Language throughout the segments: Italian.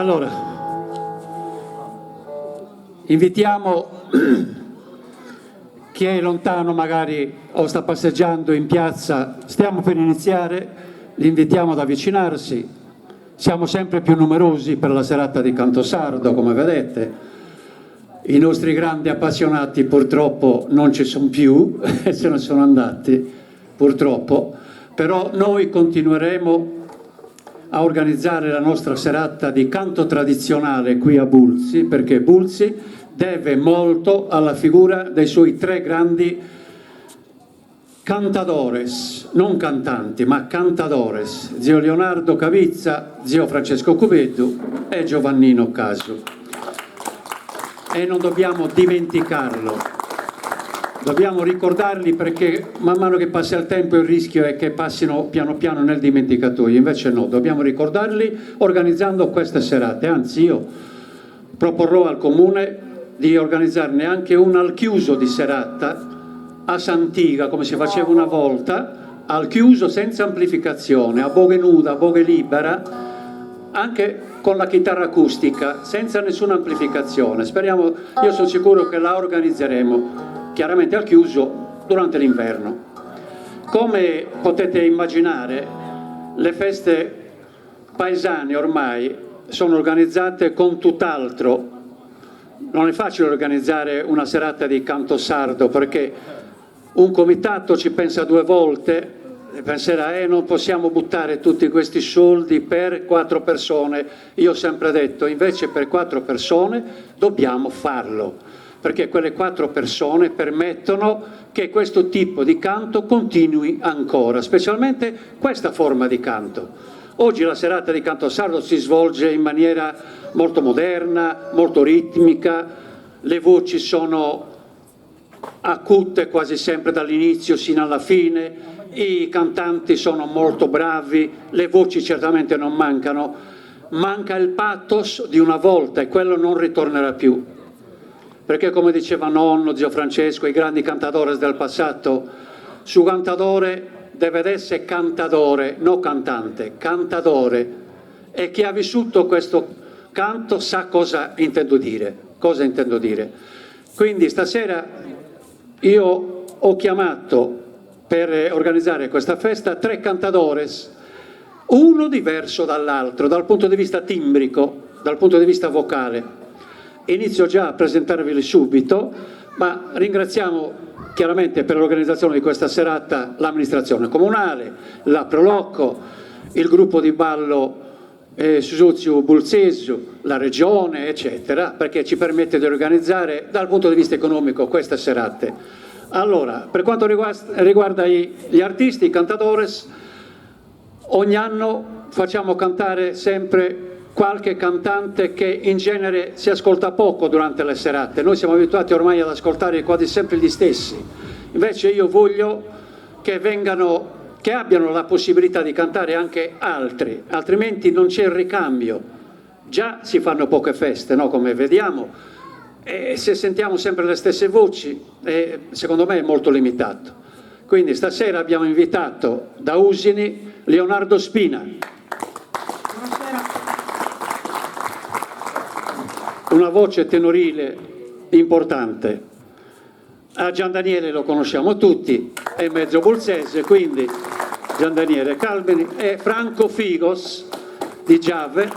Allora, invitiamo chi è lontano magari o sta passeggiando in piazza, stiamo per iniziare, li invitiamo ad avvicinarsi, siamo sempre più numerosi per la serata di canto sardo, come vedete, i nostri grandi appassionati purtroppo non ci sono più, se ne sono andati, purtroppo, però noi continueremo a organizzare la nostra serata di canto tradizionale qui a BULZI, perché BULZI deve molto alla figura dei suoi tre grandi cantadores, non cantanti, ma cantadores, zio Leonardo Cavizza, zio Francesco Cuveddu e Giovannino Casu. E non dobbiamo dimenticarlo. Dobbiamo ricordarli perché man mano che passa il tempo il rischio è che passino piano piano nel dimenticatoio, invece no, dobbiamo ricordarli organizzando queste serate, anzi io proporrò al Comune di organizzarne anche una al chiuso di serata, a Santiga, come si faceva una volta, al chiuso senza amplificazione, a boghe nuda, a boghe libera, anche con la chitarra acustica, senza nessuna amplificazione. Speriamo, io sono sicuro che la organizzeremo. Chiaramente al chiuso durante l'inverno. Come potete immaginare, le feste paesane ormai sono organizzate con tutt'altro. Non è facile organizzare una serata di canto sardo perché un comitato ci pensa due volte e penserà non possiamo buttare tutti questi soldi per 4 persone. Io ho sempre detto invece per 4 persone dobbiamo farlo, perché quelle 4 persone permettono che questo tipo di canto continui ancora, specialmente questa forma di canto. Oggi la serata di canto sardo si svolge in maniera molto moderna, molto ritmica, le voci sono acute quasi sempre dall'inizio sino alla fine, i cantanti sono molto bravi, le voci certamente non mancano, manca il pathos di una volta e quello non ritornerà più. Perché come diceva nonno, zio Francesco, i grandi cantadores del passato, su cantadore deve essere cantadore, non cantante, cantadore. E chi ha vissuto questo canto sa cosa intendo dire. Cosa intendo dire. Quindi stasera io ho chiamato per organizzare questa festa 3 cantadores, uno diverso dall'altro, dal punto di vista timbrico, dal punto di vista vocale. Inizio già a presentarveli subito, ma ringraziamo chiaramente per l'organizzazione di questa serata l'amministrazione comunale, la Prolocco, il gruppo di ballo Susuzio Bulzesu, la regione, eccetera, perché ci permette di organizzare dal punto di vista economico queste serate. Allora, per quanto riguarda gli artisti, i cantadores, ogni anno facciamo cantare sempre qualche cantante che in genere si ascolta poco durante le serate. Noi siamo abituati ormai ad ascoltare quasi sempre gli stessi. Invece io voglio che abbiano la possibilità di cantare anche altri, altrimenti non c'è il ricambio. Già si fanno poche feste, no? Come vediamo, e se sentiamo sempre le stesse voci, secondo me è molto limitato. Quindi stasera abbiamo invitato da Usini Leonardo Spina. Una voce tenorile importante. A Gian Daniele lo conosciamo tutti, è mezzo bulzese, quindi Gian Daniele Calbini e Franco Figos di Giave,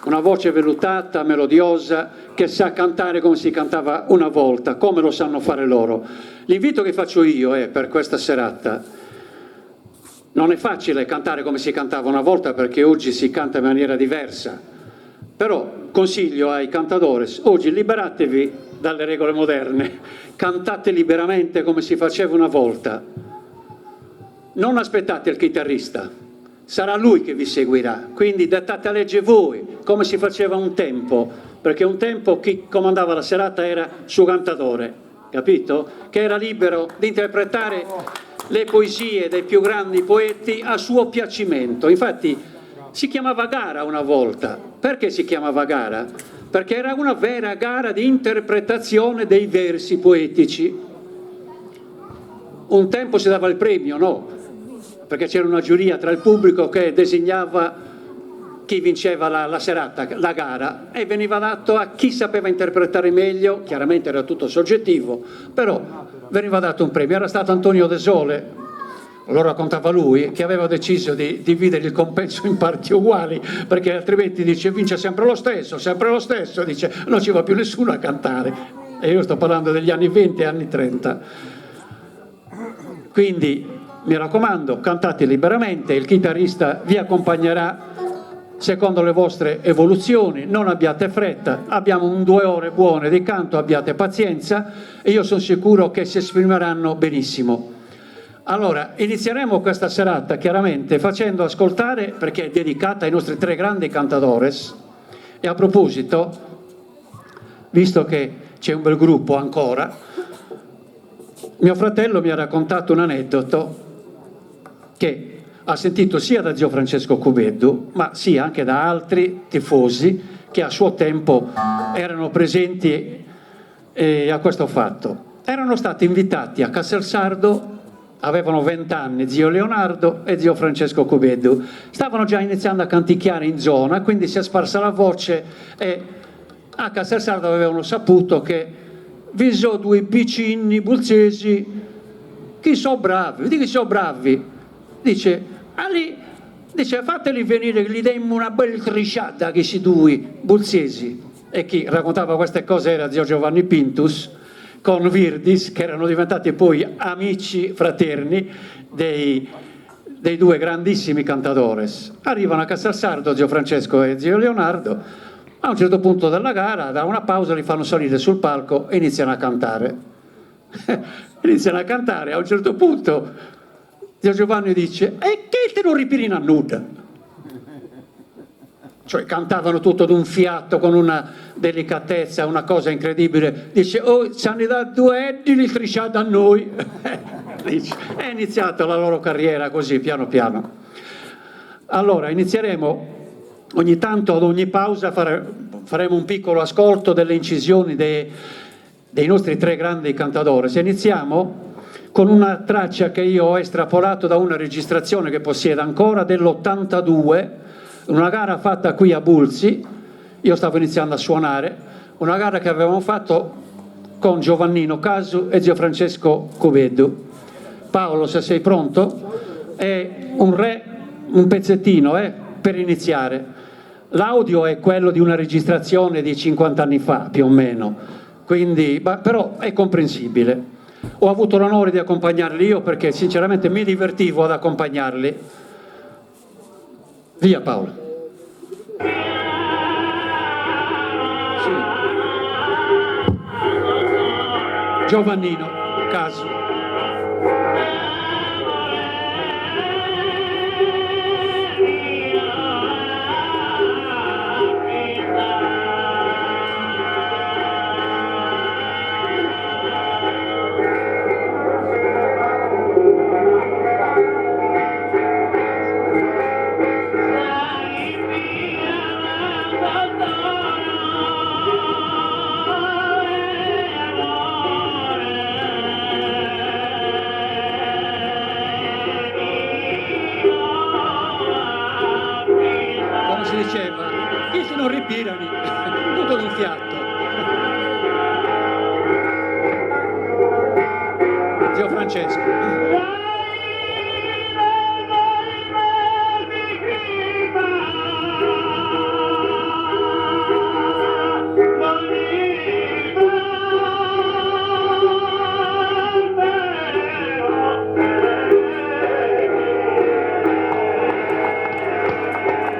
una voce vellutata, melodiosa, che sa cantare come si cantava una volta, come lo sanno fare loro. L'invito che faccio io è per questa serata. Non è facile cantare come si cantava una volta perché oggi si canta in maniera diversa. Però consiglio ai cantadores, oggi liberatevi dalle regole moderne, cantate liberamente come si faceva una volta. Non aspettate il chitarrista, sarà lui che vi seguirà, quindi dettate a legge voi, come si faceva un tempo, perché un tempo chi comandava la serata era suo cantadore, capito? Che era libero di interpretare le poesie dei più grandi poeti a suo piacimento. Infatti si chiamava gara una volta. Perché si chiamava gara? Perché era una vera gara di interpretazione dei versi poetici. Un tempo si dava il premio, no? Perché c'era una giuria tra il pubblico che designava chi vinceva la serata, la gara, e veniva dato a chi sapeva interpretare meglio, chiaramente era tutto soggettivo, però veniva dato un premio. Era stato Antonio De Sole, lo raccontava lui, che aveva deciso di dividere il compenso in parti uguali, perché altrimenti dice vince sempre lo stesso, dice non ci va più nessuno a cantare. E io sto parlando degli anni 20 e anni 30. Quindi mi raccomando, cantate liberamente, il chitarrista vi accompagnerà secondo le vostre evoluzioni, non abbiate fretta, abbiamo 2 ore buone di canto, abbiate pazienza e io sono sicuro che si esprimeranno benissimo. Allora, inizieremo questa serata chiaramente facendo ascoltare, perché è dedicata ai nostri 3 grandi cantadores, e a proposito, visto che c'è un bel gruppo ancora, mio fratello mi ha raccontato un aneddoto che ha sentito sia da zio Francesco Cubeddu, ma sia anche da altri tifosi che a suo tempo erano presenti a questo fatto. Erano stati invitati a Casselsardo, avevano 20 anni, zio Leonardo e zio Francesco Cubeddu. Stavano già iniziando a canticchiare in zona, quindi si è sparsa la voce e a Casselsardo avevano saputo che vi sono 2 piccini bulzesi che sono bravi, di chi sono bravi? Dice, fateli venire, gli diamo una bella trisciata che si 2 bulzesi. E chi raccontava queste cose era zio Giovanni Pintus con Virdis, che erano diventati poi amici fraterni dei 2 grandissimi cantadores. Arrivano a Casselsardo zio Francesco e zio Leonardo, a un certo punto della gara, da una pausa li fanno salire sul palco e iniziano a cantare. Iniziano a cantare, a un certo punto zio Giovanni dice, e che te non ripirina nuda? Cioè cantavano tutto d'un fiato, con una delicatezza, una cosa incredibile. Dice, oh, ci hanno dato 2 edili trisciati a noi. Dice, è iniziata la loro carriera così, piano piano. Allora, inizieremo ogni tanto, ad ogni pausa, faremo un piccolo ascolto delle incisioni dei nostri 3 grandi cantadores. Iniziamo con una traccia che io ho estrapolato da una registrazione che possiede ancora dell'82, una gara fatta qui a BULZI. Io stavo iniziando a suonare, una gara che avevamo fatto con Giovannino Casu e zio Francesco Cubeddu. Paolo, se sei pronto, è un pezzettino per iniziare. L'audio è quello di una registrazione di 50 anni fa, più o meno, quindi, però è comprensibile. Ho avuto l'onore di accompagnarli io perché sinceramente mi divertivo ad accompagnarli. Via Paolo. Sì. Giovannino Casu. Diceva, chi se non ripirano, tutto d'un fiato. Zio Francesco.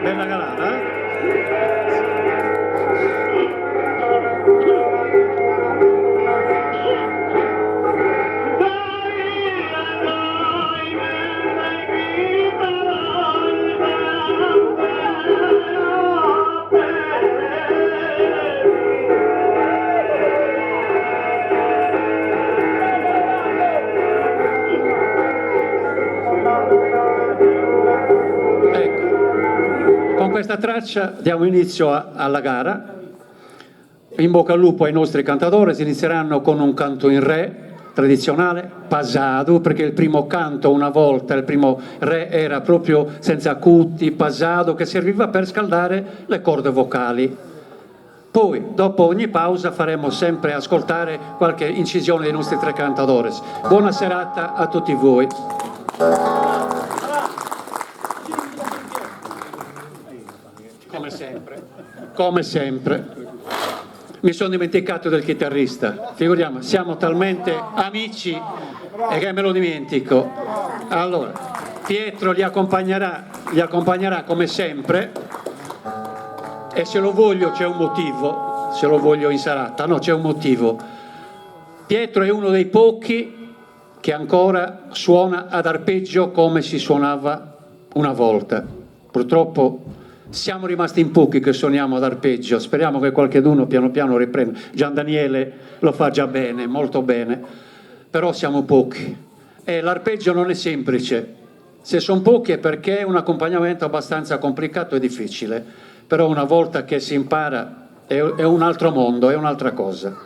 Bella galata, eh? Con questa traccia diamo inizio alla gara. In bocca al lupo ai nostri cantadores, inizieranno con un canto in re, tradizionale, pasado, perché il primo canto una volta, il primo re era proprio senza acuti, pasado, che serviva per scaldare le corde vocali. Poi, dopo ogni pausa, faremo sempre ascoltare qualche incisione dei nostri tre cantadores. Buona serata a tutti voi. Come sempre, come sempre. Mi sono dimenticato del chitarrista, figuriamo, siamo talmente amici e che me lo dimentico. Allora, Pietro li accompagnerà come sempre, e se lo voglio c'è un motivo, se lo voglio in serata, no, c'è un motivo. Pietro è uno dei pochi che ancora suona ad arpeggio come si suonava una volta. Purtroppo siamo rimasti in pochi che suoniamo ad arpeggio, speriamo che qualcheduno piano piano riprenda. Gian Daniele lo fa già bene, molto bene, però siamo pochi e l'arpeggio non è semplice. Se sono pochi è perché è un accompagnamento abbastanza complicato e difficile, però una volta che si impara è un altro mondo, è un'altra cosa.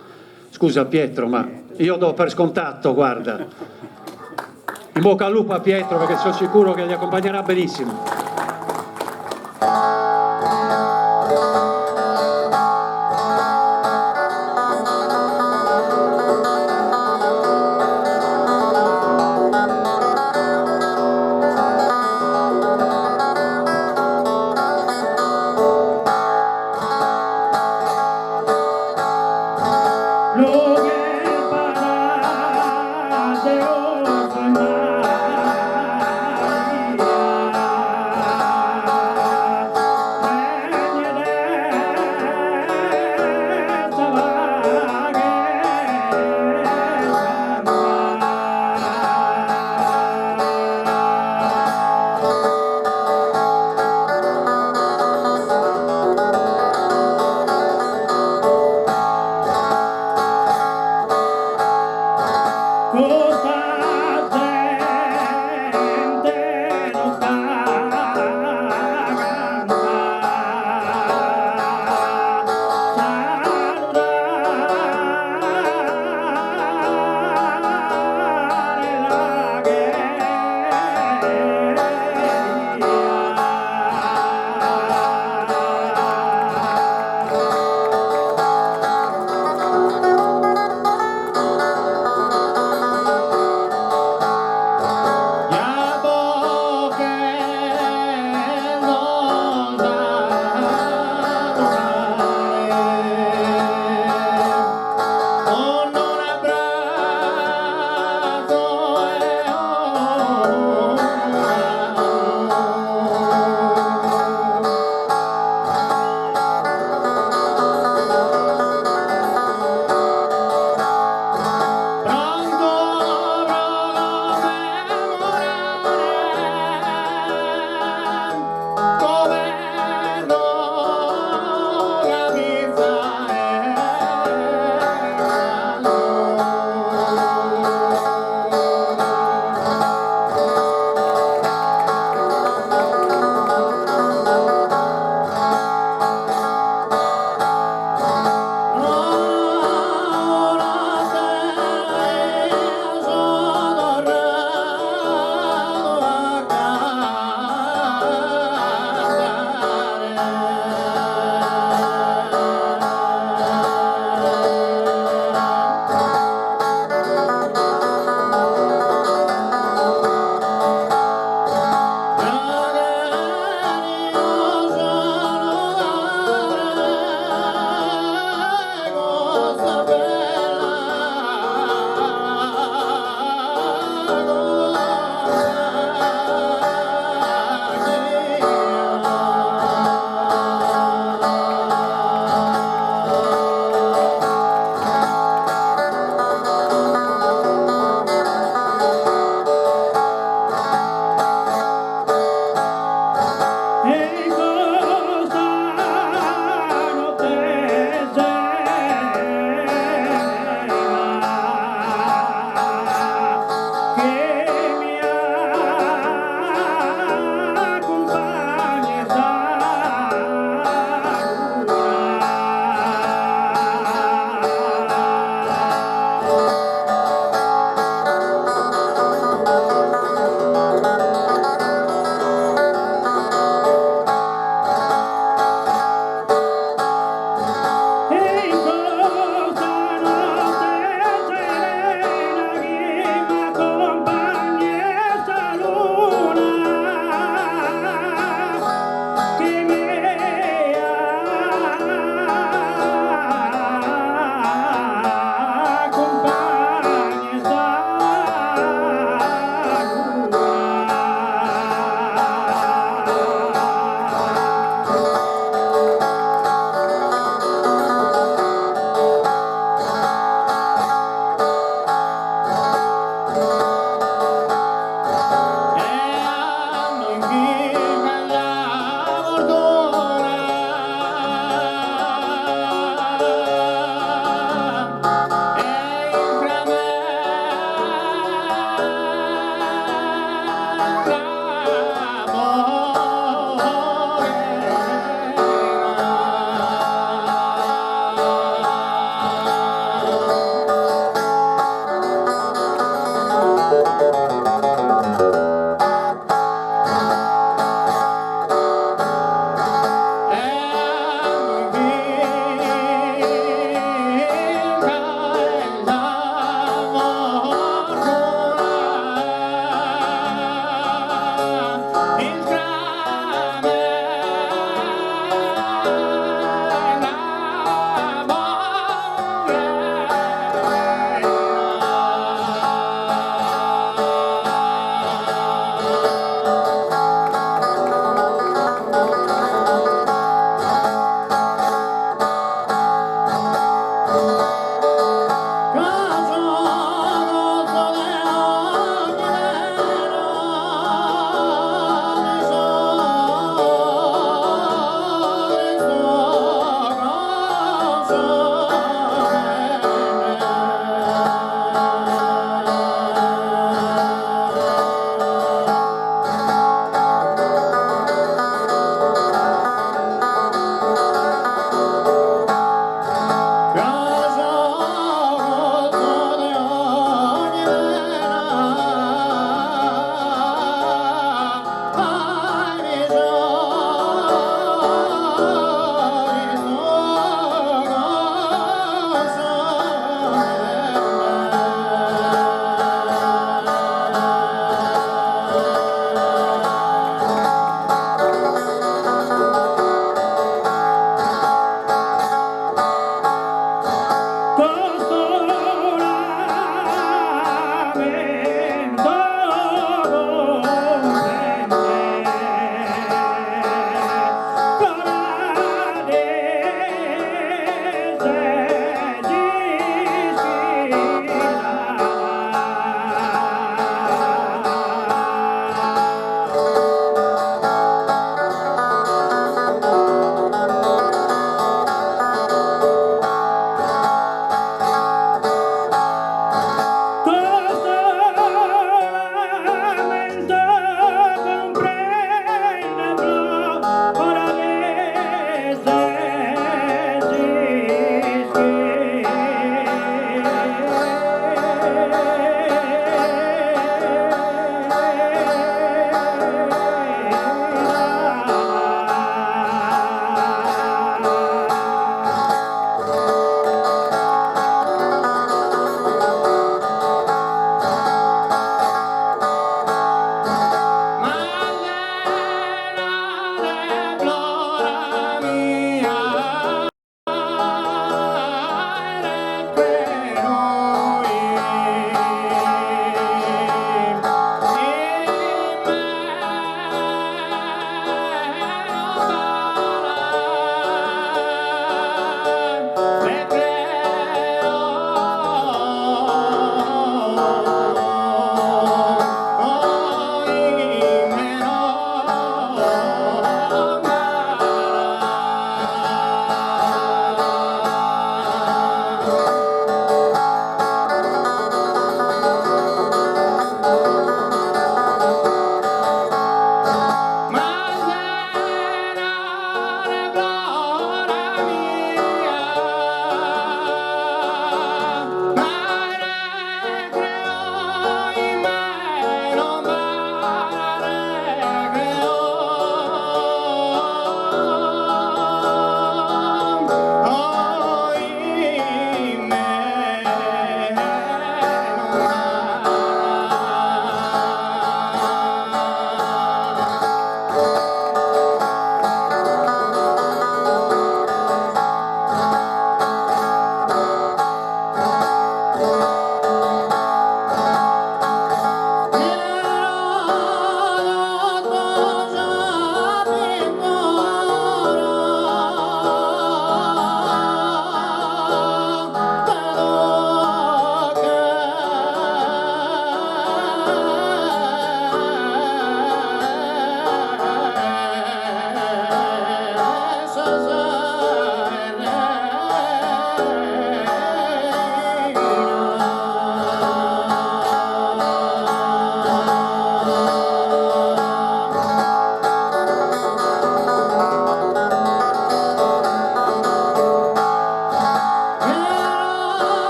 Scusa Pietro, ma io do per scontato, guarda. In bocca al lupo a Pietro, perché sono sicuro che gli accompagnerà benissimo.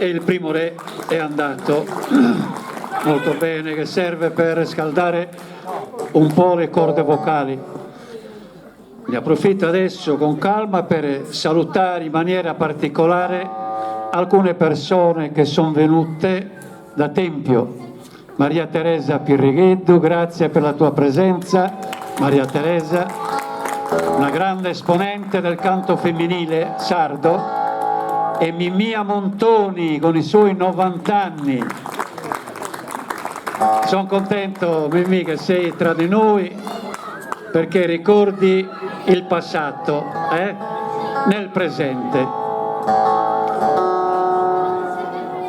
e il primo re è andato molto bene, che serve per scaldare un po' le corde vocali. Ne approfitto adesso con calma per salutare in maniera particolare alcune persone che sono venute da Tempio. Maria Teresa Pirrighetto, grazie per la tua presenza. Maria Teresa, una grande esponente del canto femminile sardo, e Mimia Montoni con i suoi 90 anni. Sono contento, Mimì, che sei tra di noi, perché ricordi il passato nel presente.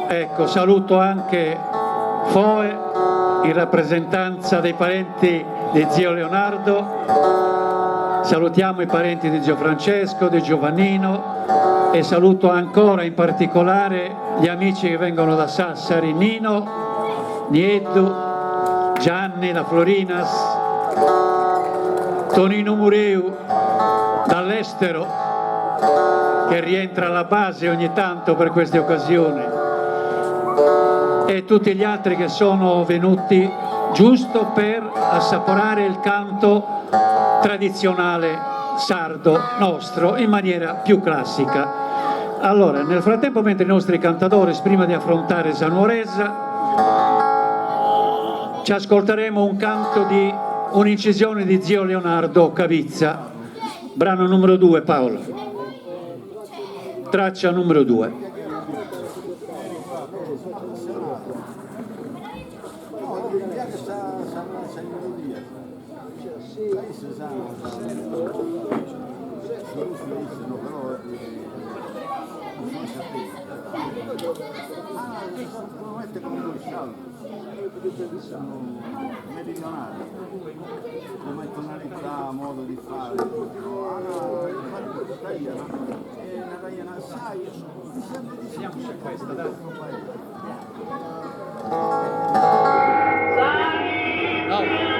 Ecco, saluto anche Foe in rappresentanza dei parenti di zio Leonardo, salutiamo i parenti di zio Francesco, di Giovannino, e saluto ancora in particolare gli amici che vengono da Sassari, Nino, Nieddu, Gianni da Florinas, Tonino Mureu dall'estero, che rientra alla base ogni tanto per queste occasioni. e tutti gli altri che sono venuti giusto per assaporare il canto tradizionale sardo nostro in maniera più classica. Allora, nel frattempo, mentre i nostri cantatori, prima di affrontare Sanuoresa, ci ascolteremo un canto di un'incisione di zio Leonardo Cavizza, brano numero 2, Paolo, traccia numero 2. Meridionali, come tonalità, modo di fare, Vediamo se questa, dai. No.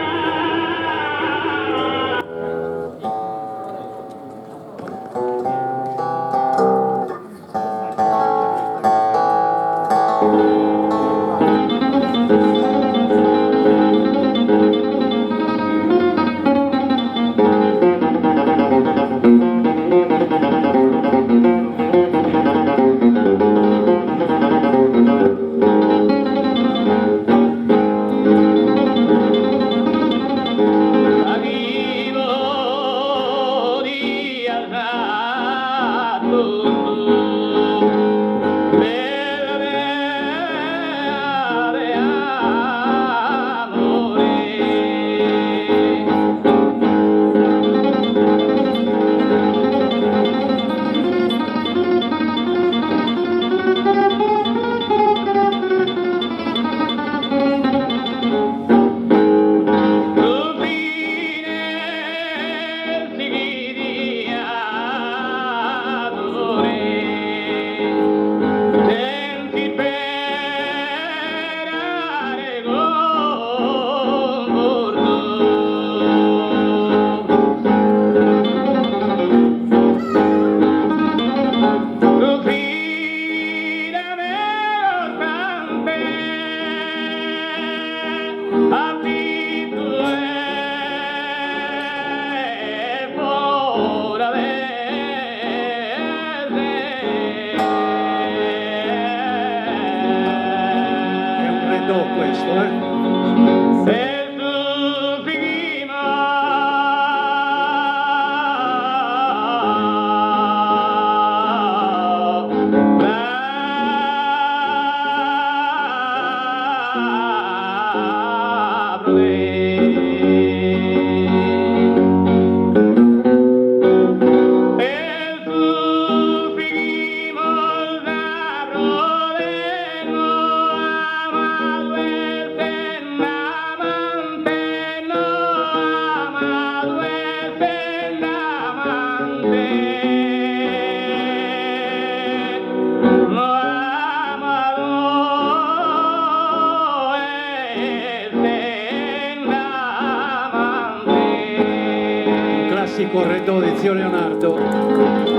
Corredore di zio Leonardo,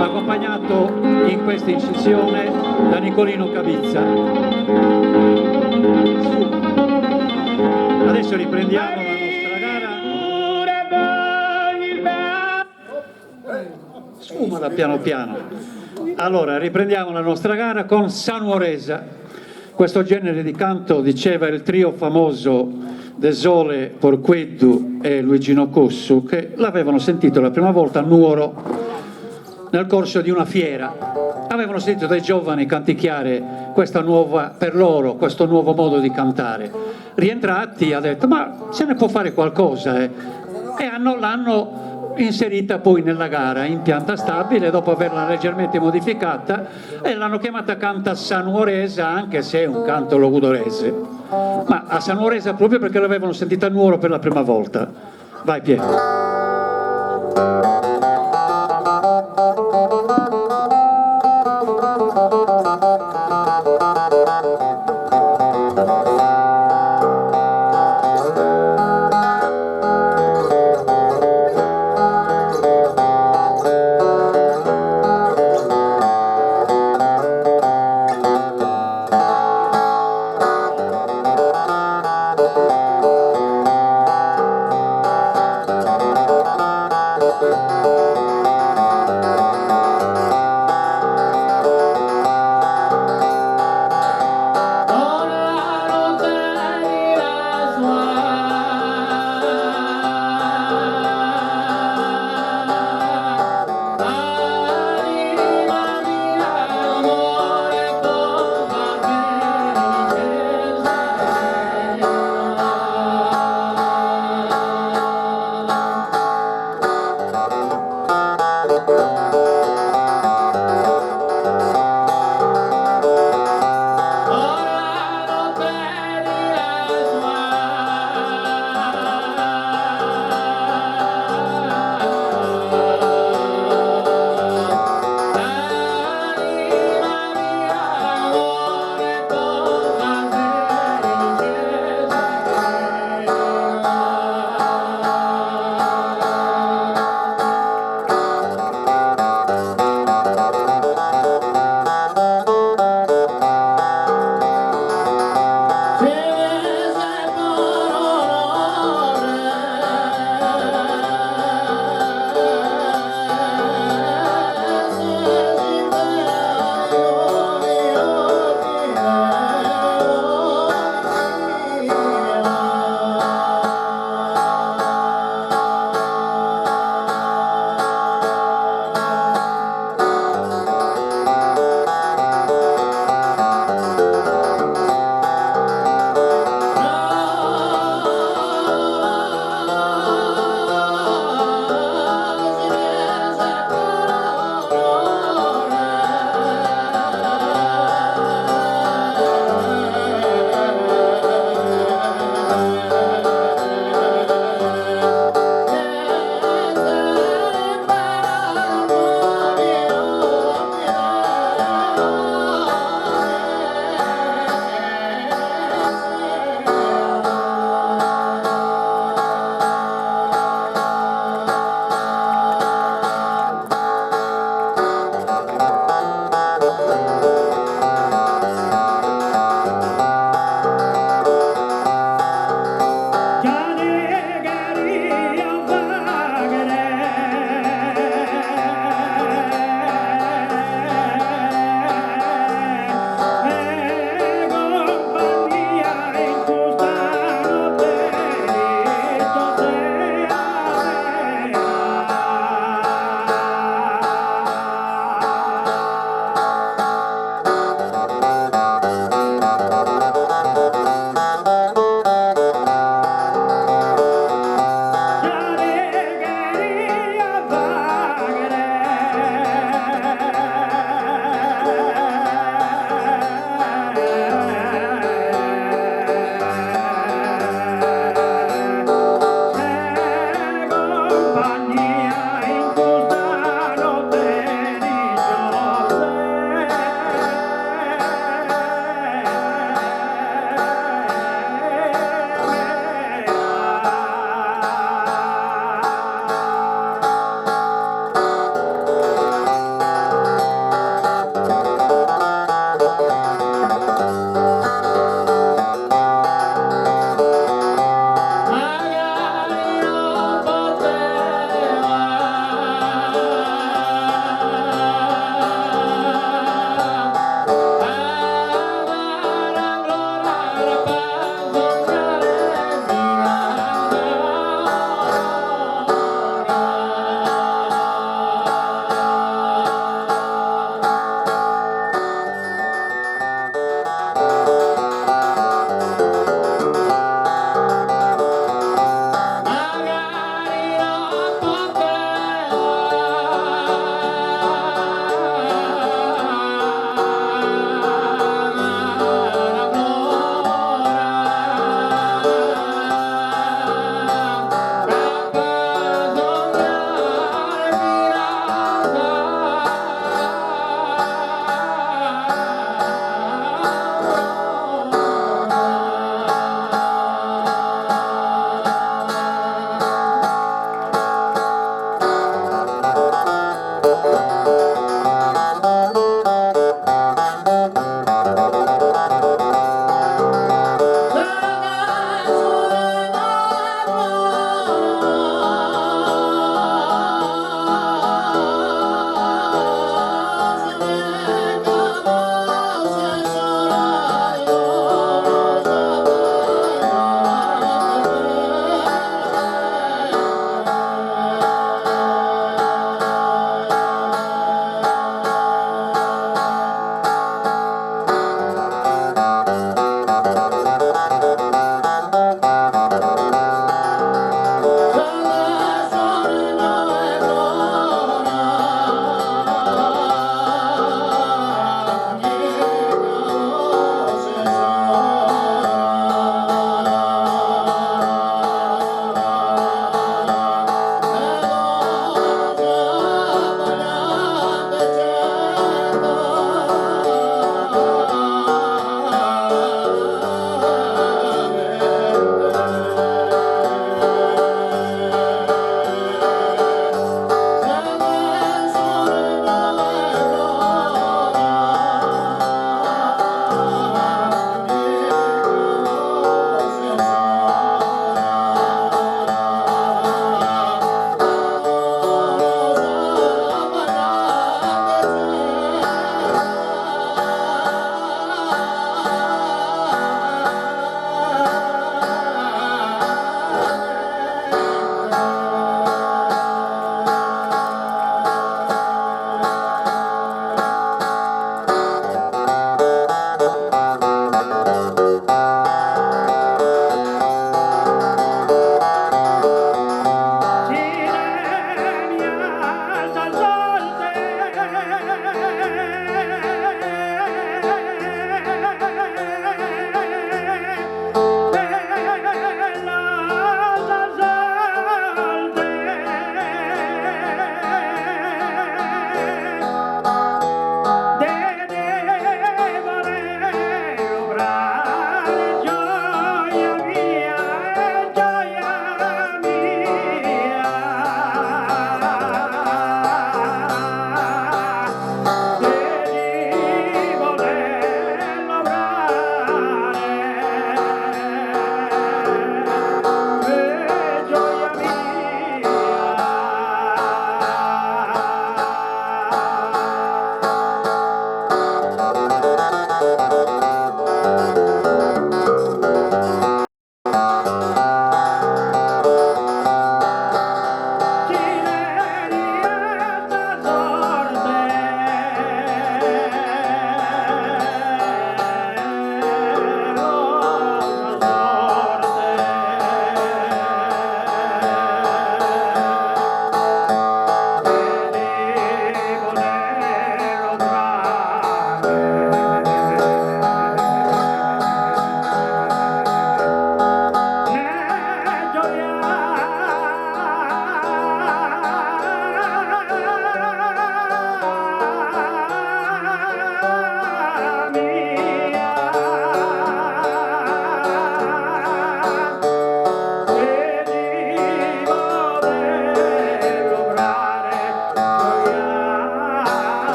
accompagnato in questa incisione da Nicolino Cavizza. Adesso riprendiamo la nostra gara. Sfumala piano piano. Allora, riprendiamo la nostra gara con Sanuoresa. Questo genere di canto, diceva il trio famoso De Sole, Porqueddu e Luigino Cossu, che l'avevano sentito la prima volta a Nuoro nel corso di una fiera. Avevano sentito dai giovani canticchiare questa nuova, per loro, questo nuovo modo di cantare. Rientrati ha detto: ma se ne può fare qualcosa, e l'hanno inserita poi nella gara in pianta stabile dopo averla leggermente modificata, e l'hanno chiamata Canta Sanuoresa, anche se è un canto logudorese, ma a Sanuoresa proprio perché l'avevano sentita a Nuoro per la prima volta. Vai Pietro.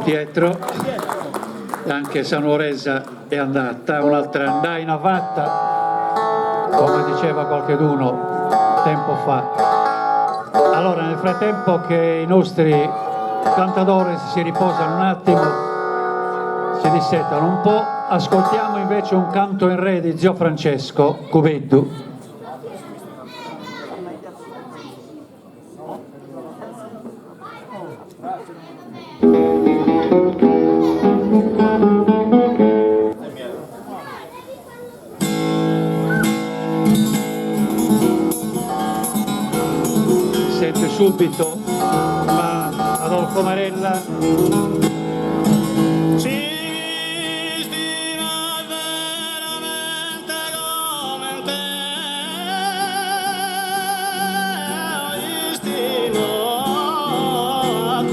Pietro, e anche Sanuoresa è andata, un'altra andaina fatta, come diceva qualcheduno tempo fa. Allora, nel frattempo che i nostri cantadores si riposano un attimo, si dissettano un po', ascoltiamo invece un canto in re di zio Francesco Cubeddu. Sente subito, ma Adolfo Marella. Ci stima veramente come te, stimo a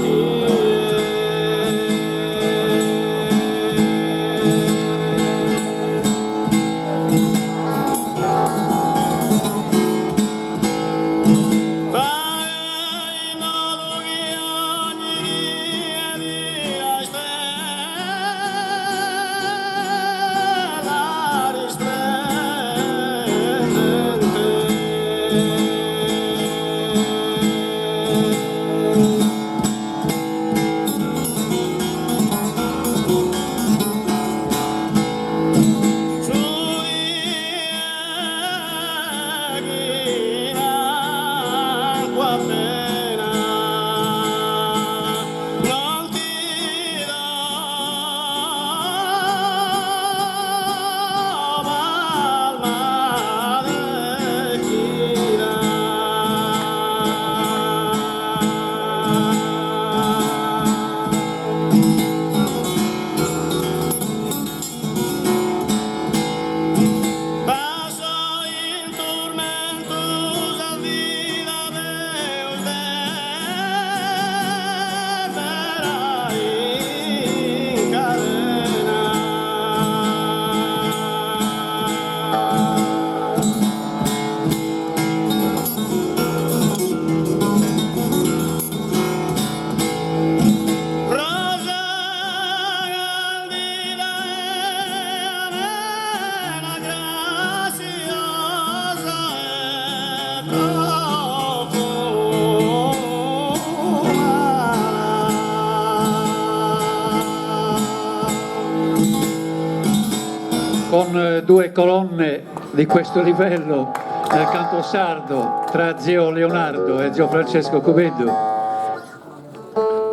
Con due colonne di questo livello nel canto sardo tra zio Leonardo e zio Francesco Cubeddu,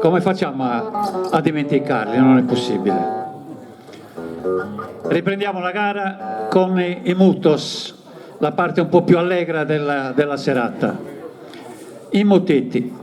come facciamo a dimenticarli? Non è possibile. Riprendiamo la gara con i mutos, la parte un po' più allegra della serata. Immutiti.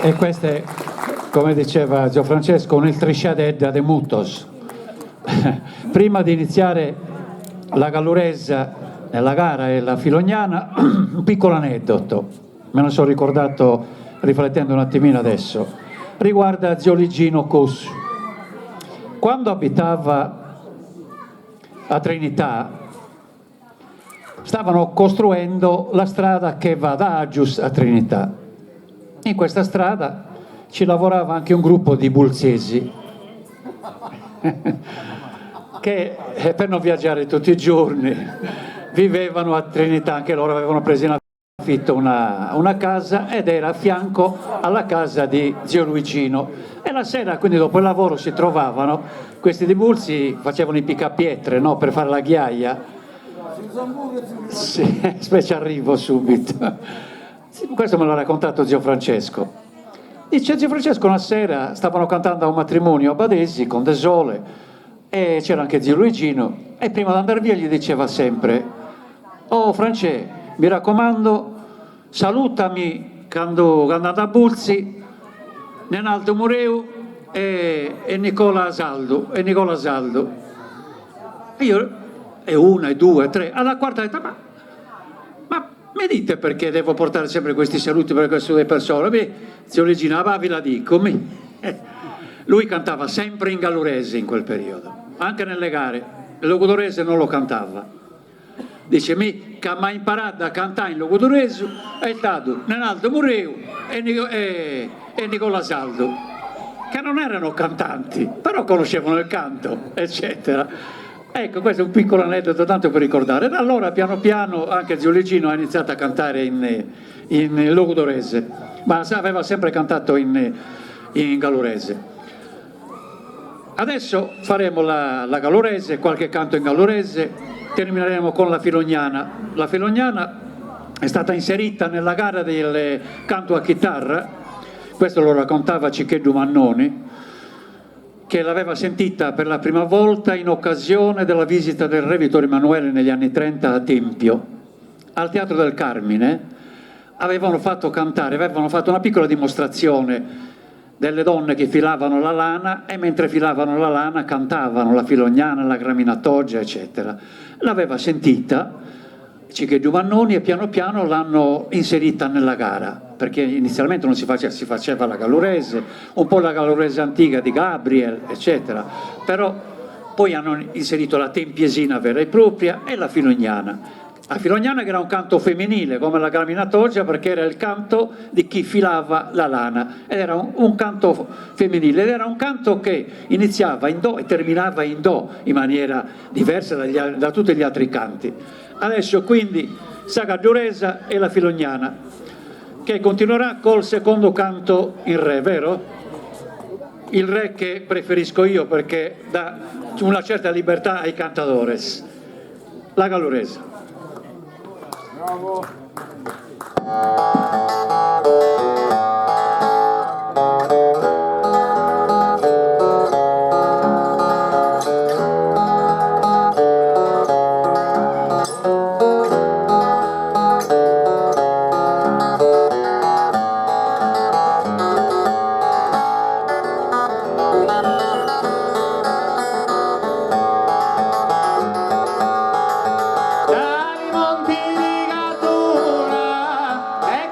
E questo è, come diceva Gio Francesco, un iltrisciadedda de mutos. Prima di iniziare la galluresa, la gara e la filognana, un piccolo aneddoto, me lo sono ricordato riflettendo un attimino adesso, riguarda zio Ligino Cus. Quando abitava a Trinità, stavano costruendo la strada che va da Agius a Trinità. In questa strada ci lavorava anche un gruppo di bulzesi che per non viaggiare tutti i giorni vivevano a Trinità, anche loro avevano preso in affitto una casa ed era a fianco alla casa di zio Luigino, e la sera, quindi dopo il lavoro, si trovavano, questi di Bulzi facevano i piccapietre, no, per fare la ghiaia. Sì, specie arrivo subito. Sì, questo me l'ha raccontato zio Francesco. Dice zio Francesco, una sera stavano cantando a un matrimonio a Badesi con Desole e c'era anche zio Luigino, e prima di andare via gli diceva sempre: «Oh Francè, mi raccomando, salutami quando andate a Bulzi, Nenaldo Mureu e Nicola Saldo. E io, e una, e due, e tre, alla quarta ho detto: ma mi dite perché devo portare sempre questi saluti per queste due persone? Beh, zio Luigino, vi la dico, lui cantava sempre in gallurese in quel periodo, anche nelle gare, il logudorese non lo cantava. Dice: mi che mi ha imparato a cantare in logudorese è stato Nenaldo Mureu e Nicola Saldo, che non erano cantanti, però conoscevano il canto, eccetera. Ecco, questo è un piccolo aneddoto tanto per ricordare. Da allora piano piano anche zio Ligino ha iniziato a cantare in logudorese, ma aveva sempre cantato in gallurese. Adesso faremo la gallurese, qualche canto in gallurese, termineremo con la filognana. La filognana è stata inserita nella gara del canto a chitarra, questo lo raccontava Ciccheddu Mannoni, che l'aveva sentita per la prima volta in occasione della visita del re Vittorio Emanuele negli anni 30 a Tempio. Al Teatro del Carmine avevano fatto una piccola dimostrazione delle donne che filavano la lana, e mentre filavano la lana cantavano la filognana, la graminatoggia, eccetera. L'aveva sentita Ciccheddu Mannoni e piano piano l'hanno inserita nella gara, perché inizialmente non si faceva la gallurese, un po' la gallurese antica di Gabriel, eccetera, però poi hanno inserito la tempiesina vera e propria e la filognana. La filognana, che era un canto femminile come la graminatoggia, perché era il canto di chi filava la lana, ed era un canto femminile, ed era un canto che iniziava in do e terminava in do in maniera diversa da tutti gli altri canti. Adesso quindi Saga Giuresa e la filognana, che continuerà col secondo canto in re, vero? Il re che preferisco io perché dà una certa libertà ai cantadores. La galluresa. Bravo. Dai monti di Gattura e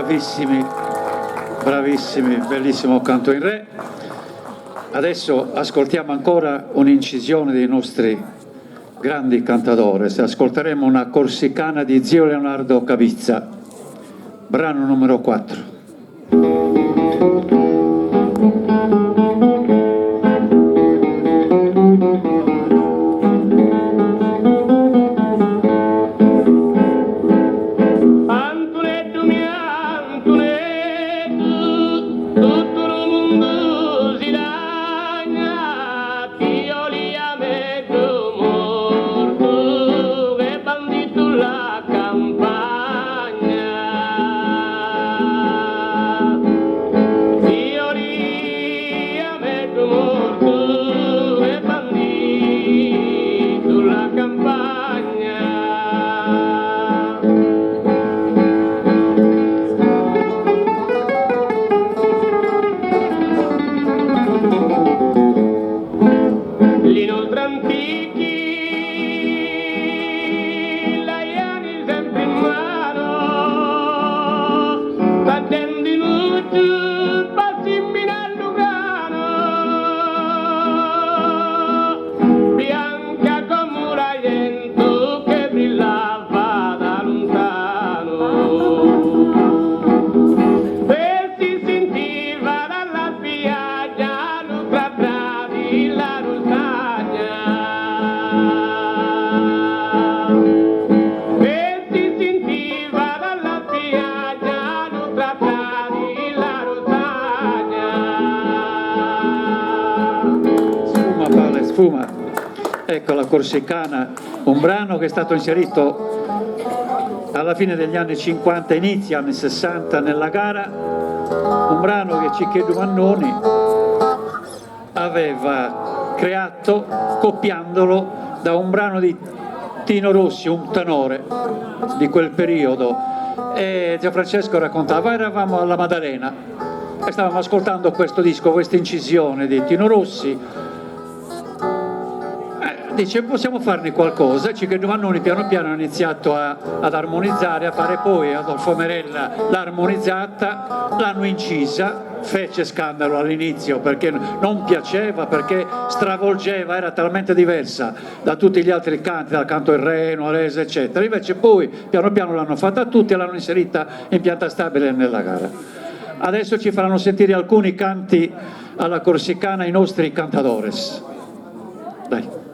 bravissimi, bravissimi, bellissimo canto in re. Adesso ascoltiamo ancora un'incisione dei nostri grandi cantadores. Ascolteremo una corsicana di zio Leonardo Cavizza, brano numero 4. Sfuma, ecco la corsicana, un brano che è stato inserito alla fine degli anni 50, inizia anni 60 nella gara, un brano che Nieddu Mannoni aveva creato copiandolo da un brano di Tino Rossi, un tenore di quel periodo, e zio Francesco raccontava, eravamo alla Maddalena e stavamo ascoltando questo disco, questa incisione di Tino Rossi. Dice, possiamo farne qualcosa. Nieddu Mannoni piano piano ha iniziato ad armonizzare, a fare poi Adolfo Merella l'ha armonizzata, l'hanno incisa, fece scandalo all'inizio perché non piaceva, perché stravolgeva, era talmente diversa da tutti gli altri canti, dal canto in re, nuorese, eccetera. Invece poi piano piano l'hanno fatta tutti e l'hanno inserita in pianta stabile nella gara. Adesso ci faranno sentire alcuni canti alla corsicana i nostri cantadores. Dai.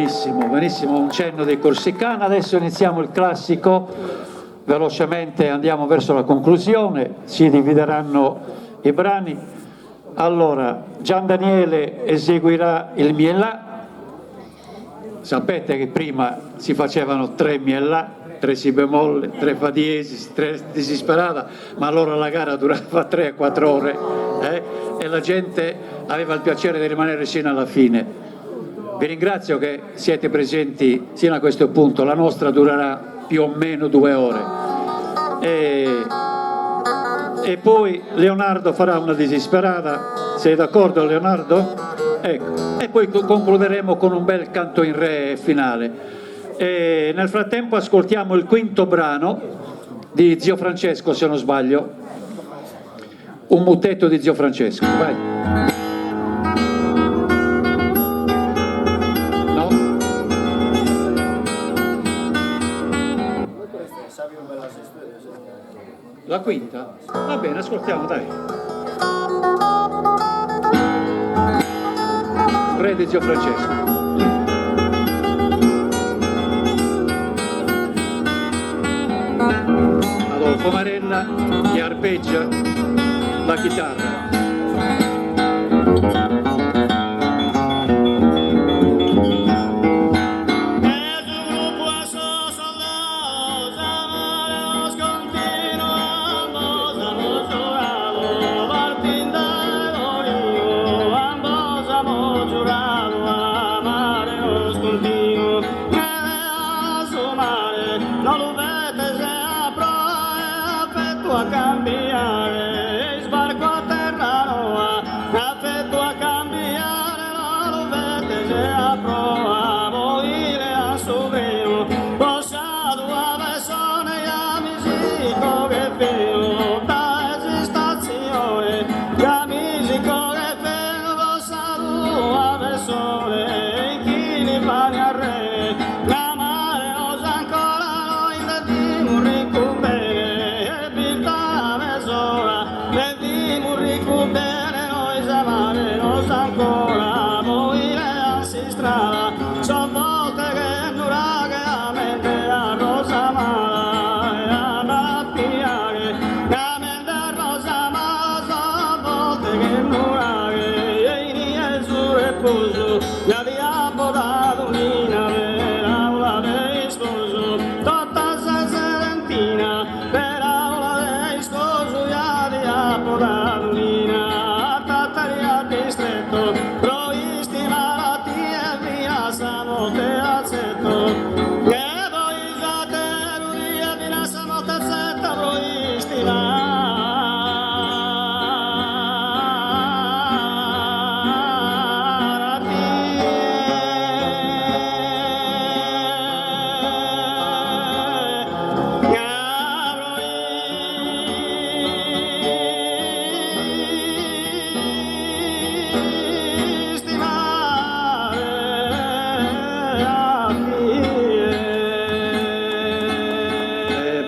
Benissimo, benissimo, un cenno dei Corsicana. Adesso iniziamo il classico, velocemente andiamo verso la conclusione, si divideranno i brani. Allora, Gian Daniele eseguirà il Miellà. Sapete che prima si facevano 3 Miellà, 3 Si bemolle, 3 Fa diesis, 3 Disisperata, ma allora la gara durava 3-4 ore e la gente aveva il piacere di rimanere sino alla fine. Vi ringrazio che siete presenti sino a questo punto, la nostra durerà più o meno 2 ore. E poi Leonardo farà una Disisperata, sei d'accordo Leonardo? Ecco. E poi concluderemo con un bel canto in re finale. E nel frattempo ascoltiamo il quinto brano di Zio Francesco, se non sbaglio, un mutetto di Zio Francesco, vai. No? La quinta? Va bene, ascoltiamo, dai. Re di Zio Francesco. Adolfo Marella che arpeggia la chitarra.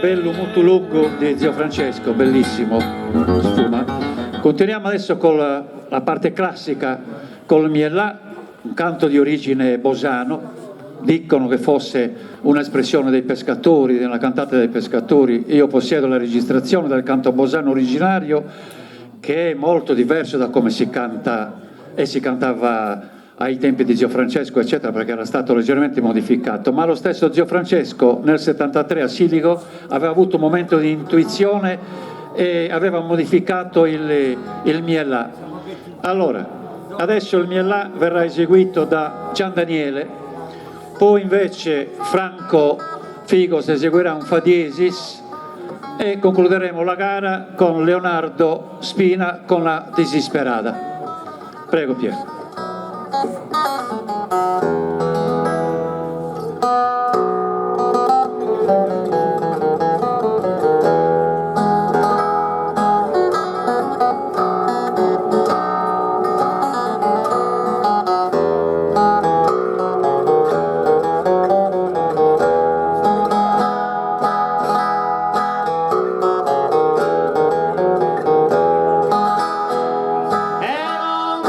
Bello, molto lungo di Zio Francesco, bellissimo, sfuma. Continuiamo adesso con la parte classica, col Miellà, un canto di origine bosano, dicono che fosse un'espressione dei pescatori, della cantata dei pescatori. Io possiedo la registrazione del canto bosano originario, che è molto diverso da come si canta e si cantava ai tempi di Zio Francesco, eccetera, perché era stato leggermente modificato, ma lo stesso Zio Francesco nel 73 a Siligo aveva avuto un momento di intuizione e aveva modificato il Miellà. Allora, adesso il Miellà verrà eseguito da Gian Daniele, poi invece Franco Figos eseguirà un Fa diesis e concluderemo la gara con Leonardo Spina con la Disisperata. Prego Pietro. E non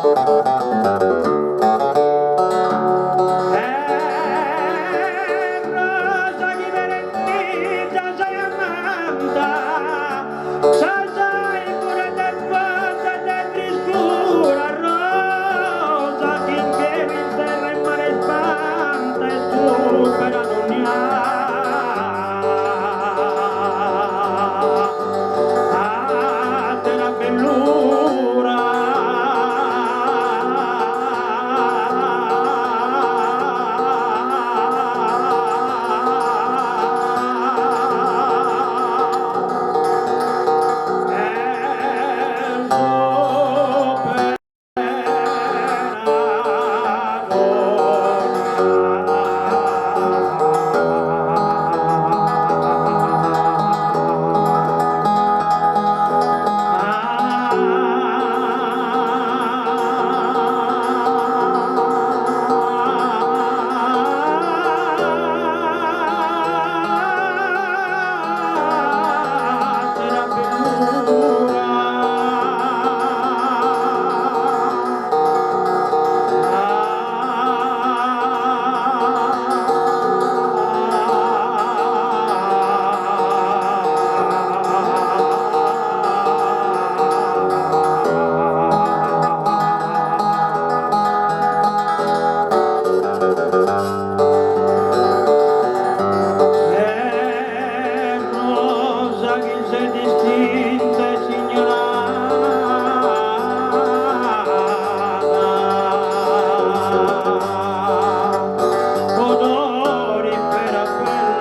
rosa chi verentita sei amata, sai pure del fondo e del tristura, rosa chi viene in terra e mare spanta e supera l'ogni te la bellura. Rosa che sei distinta e signorata, odori per appellare.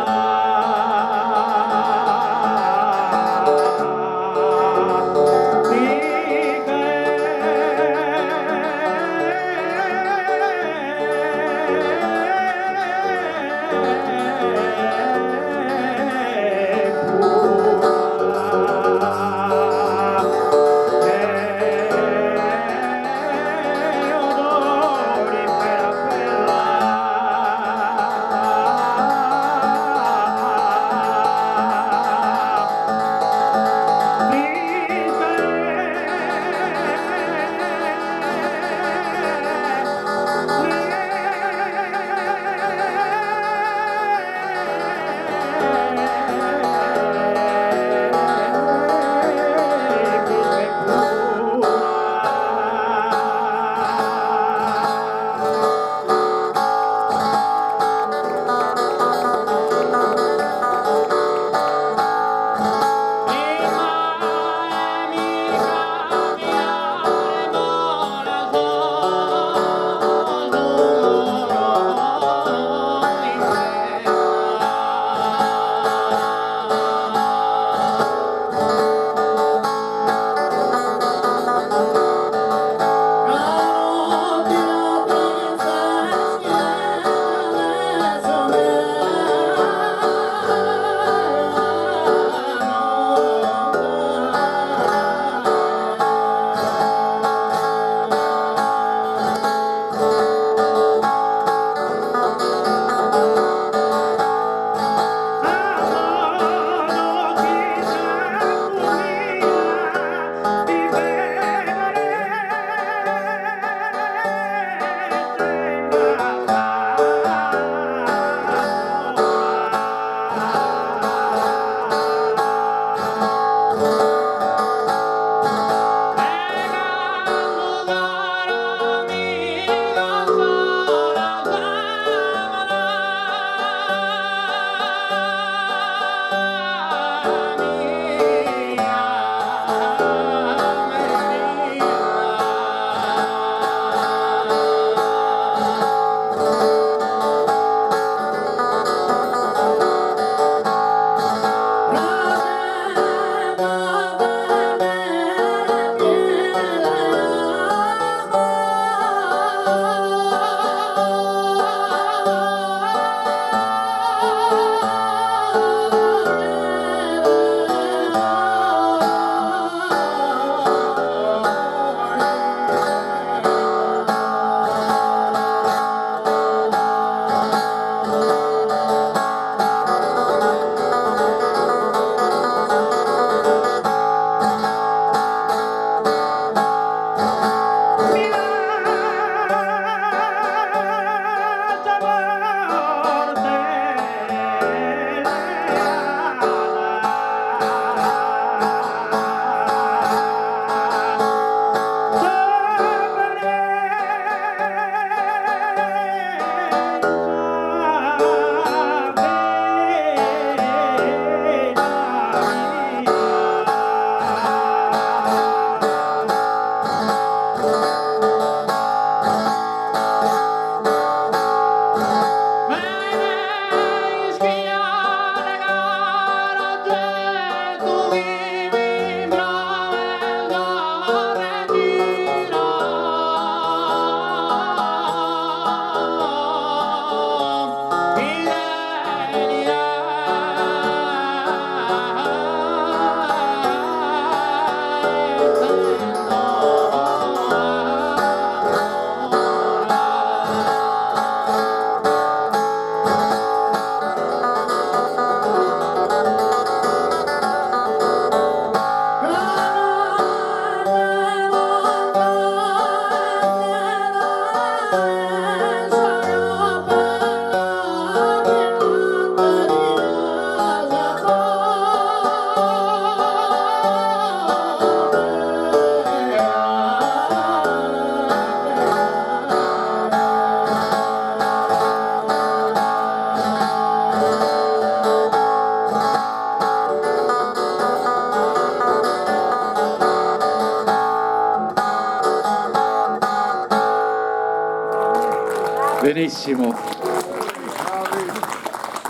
Benissimo.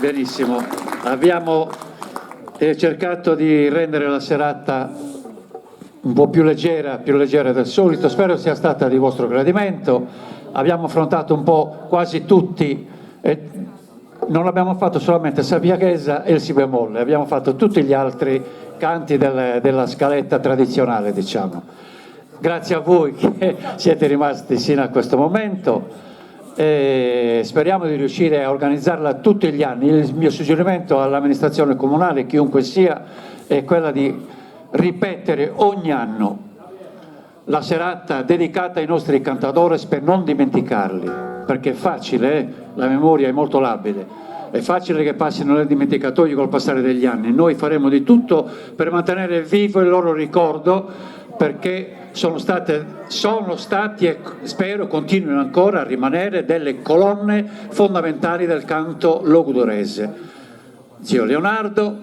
Benissimo. Abbiamo cercato di rendere la serata un po' più leggera del solito. Spero sia stata di vostro gradimento. Abbiamo affrontato un po' quasi tutti, non abbiamo fatto solamente Sabbia Chiesa e il Si bemolle, abbiamo fatto tutti gli altri canti della scaletta tradizionale, diciamo. Grazie a voi che siete rimasti sino a questo momento. Speriamo di riuscire a organizzarla tutti gli anni. Il mio suggerimento all'amministrazione comunale, chiunque sia, è quella di ripetere ogni anno la serata dedicata ai nostri cantadores per non dimenticarli, perché è facile, la memoria è molto labile, è facile che passino nel dimenticatoio col passare degli anni. Noi faremo di tutto per mantenere vivo il loro ricordo, perché sono stati e spero continuino ancora a rimanere delle colonne fondamentali del canto logudorese. Zio Leonardo,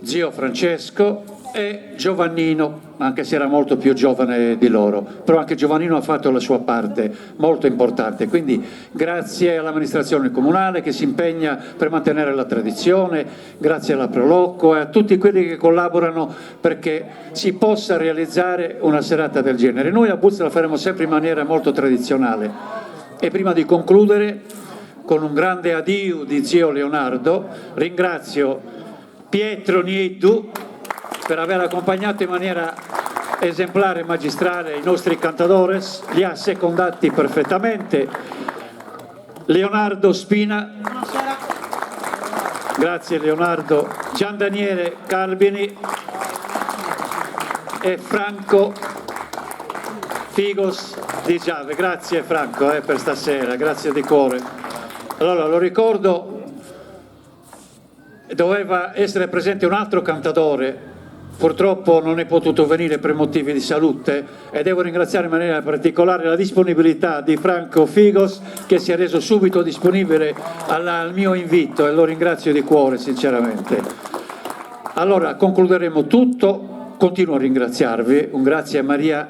zio Francesco e Giovannino, anche se era molto più giovane di loro, però anche Giovannino ha fatto la sua parte molto importante, quindi grazie all'amministrazione comunale che si impegna per mantenere la tradizione, grazie alla Prolocco e a tutti quelli che collaborano perché si possa realizzare una serata del genere. Noi a BULZI la faremo sempre in maniera molto tradizionale e prima di concludere con un grande addio di zio Leonardo ringrazio Pietro Nieddu per aver accompagnato in maniera esemplare e magistrale i nostri cantadores, li ha secondati perfettamente. Leonardo Spina, grazie Leonardo, Gian Daniele Calbini e Franco F.Figos di Giave. Grazie Franco per stasera, grazie di cuore. Allora lo ricordo, doveva essere presente un altro cantatore, purtroppo non è potuto venire per motivi di salute e devo ringraziare in maniera particolare la disponibilità di Franco F.Figos che si è reso subito disponibile al mio invito e lo ringrazio di cuore sinceramente. Allora concluderemo tutto, continuo a ringraziarvi, un grazie a Maria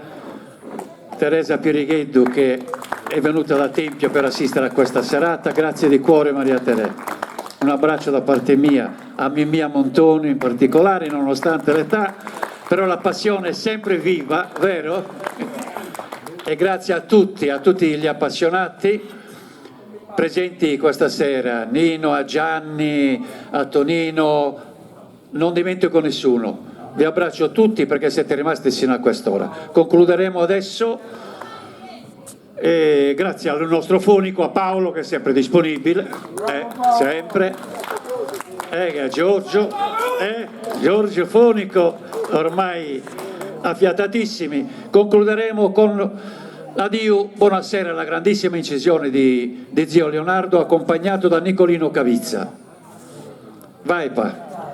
Teresa Pirigeddu che è venuta da Tempio per assistere a questa serata, grazie di cuore Maria Teresa. Un abbraccio da parte mia a Mimia Montoni in particolare, nonostante l'età, però la passione è sempre viva, vero? E grazie a tutti gli appassionati presenti questa sera, Nino, a Gianni, a Tonino, non dimentico nessuno. Vi abbraccio tutti perché siete rimasti sino a quest'ora. Concluderemo adesso. E grazie al nostro fonico, a Paolo che è sempre disponibile, sempre, a Giorgio fonico, ormai affiatatissimi. Concluderemo con l'addio, buonasera, la grandissima incisione di zio Leonardo accompagnato da Nicolino Cavizza. Vai pa!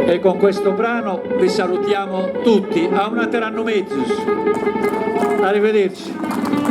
E con questo brano vi salutiamo tutti, a una terra mezus. Arrivederci.